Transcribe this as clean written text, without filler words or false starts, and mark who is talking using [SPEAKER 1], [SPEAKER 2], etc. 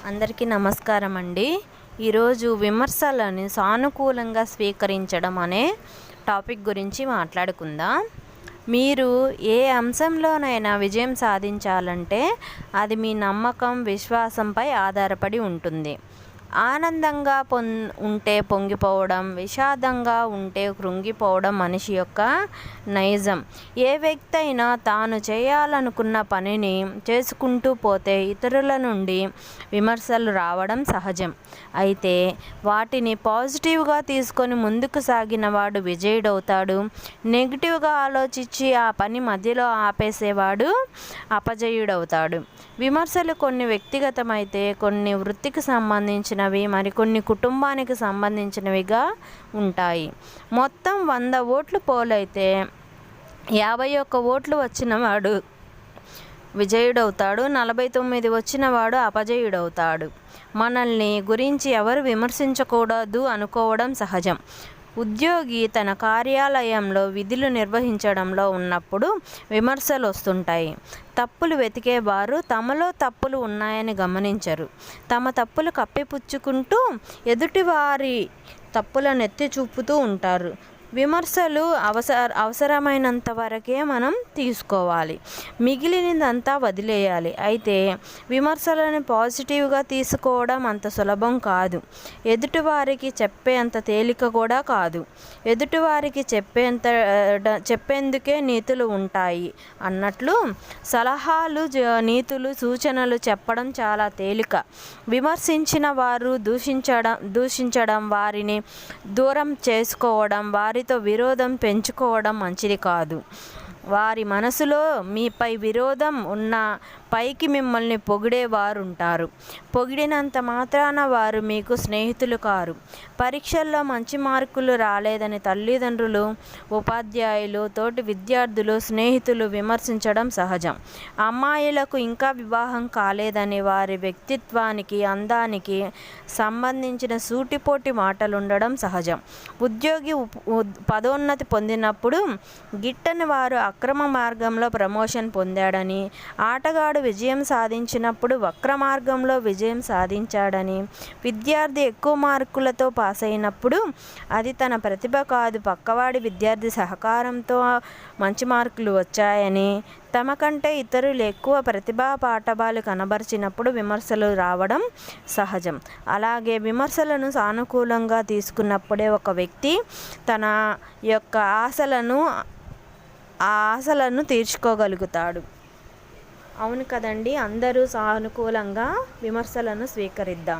[SPEAKER 1] అందరికీ నమస్కారం అండి. ఈరోజు విమర్శలను సానుకూలంగా స్వీకరించడం అనే టాపిక్ గురించి మాట్లాడుకుందాం. మీరు ఏ అంశంలోనైనా విజయం సాధించాలంటే అది మీ నమ్మకం, విశ్వాసంపై ఆధారపడి ఉంటుంది. ఆనందంగా ఉంటే పొంగిపోవడం, విషాదంగా ఉంటే కృంగిపోవడం మనిషి యొక్క నైజం. ఏ వ్యక్తి అయినా తాను చేయాలనుకున్న పనిని చేసుకుంటూ పోతే ఇతరుల నుండి విమర్శలు రావడం సహజం. అయితే వాటిని పాజిటివ్గా తీసుకొని ముందుకు సాగిన వాడు విజయుడవుతాడు. నెగిటివ్గా ఆలోచించి ఆ పని మధ్యలో ఆపేసేవాడు అపజయుడవుతాడు. విమర్శలు కొన్ని వ్యక్తిగతమైతే, కొన్ని వృత్తికి సంబంధించినవి, మరికొన్ని కుటుంబానికి సంబంధించినవిగా ఉంటాయి. మొత్తం 100 ఓట్లు పోలైతే 51 ఓట్లు వచ్చినవాడు విజయుడవుతాడు, 49 వచ్చినవాడు అపజయుడవుతాడు. మనల్ని గురించి ఎవరు విమర్శించకూడదు అనుకోవడం సహజం. ఉద్యోగి తన కార్యాలయంలో విధులు నిర్వహించడంలో ఉన్నప్పుడు విమర్శలు వస్తుంటాయి. తప్పులు వెతికేవారు తమలో తప్పులు ఉన్నాయని గమనించరు. తమ తప్పులు కప్పిపుచ్చుకుంటూ ఎదుటివారి తప్పులను ఎత్తి చూపుతూ ఉంటారు. విమర్శలు అవసరమైనంత వరకే మనం తీసుకోవాలి, మిగిలినదంతా వదిలేయాలి. అయితే విమర్శలను పాజిటివ్గా తీసుకోవడం అంత సులభం కాదు. ఎదుటివారికి చెప్పేంత తేలిక కూడా కాదు. ఎదుటివారికి చెప్పేందుకే నీతులు ఉంటాయి అన్నట్లు సలహాలు, నీతులు, సూచనలు చెప్పడం చాలా తేలిక. విమర్శించిన వారు దూషించడం, వారిని దూరం చేసుకోవడం, వారితో విరోధం పెంచుకోవడం మంచిది కాదు. వారి మనసులో మీపై విరోధం ఉన్న పైకి మిమ్మల్ని పొగిడేవారుంటారు. పొగిడినంత మాత్రాన వారు మీకు స్నేహితులు కారు. పరీక్షల్లో మంచి మార్కులు రాలేదని తల్లిదండ్రులు, ఉపాధ్యాయులు, తోటి విద్యార్థులు, స్నేహితులు విమర్శించడం సహజం. అమ్మాయిలకు ఇంకా వివాహం కాలేదని వారి వ్యక్తిత్వానికి, అందానికి సంబంధించిన సూటిపోటి మాటలుండడం సహజం. ఉద్యోగి పదోన్నతి పొందినప్పుడు గిట్టని వారు అక్రమ మార్గంలో ప్రమోషన్ పొందాడని, ఆటగాడు విజయం సాధించినప్పుడు వక్ర మార్గంలో విజయం సాధించాడని, విద్యార్థి ఎక్కువ మార్కులతో పాస్ అయినప్పుడు అది తన ప్రతిభ కాదు, పక్కవాడి విద్యార్థి సహకారంతో మంచి మార్కులు వచ్చాయని, తమ కంటే ఇతరులు ఎక్కువ ప్రతిభా పాఠవాలు కనబరిచినప్పుడు విమర్శలు రావడం సహజం. అలాగే విమర్శలను సానుకూలంగా తీసుకున్నప్పుడే ఒక వ్యక్తి తన యొక్క ఆశలను తీర్చుకోగలుగుతాడు. అవును కదండి. అందరూ సానుకూలంగా విమర్శలను స్వీకరిద్దాం.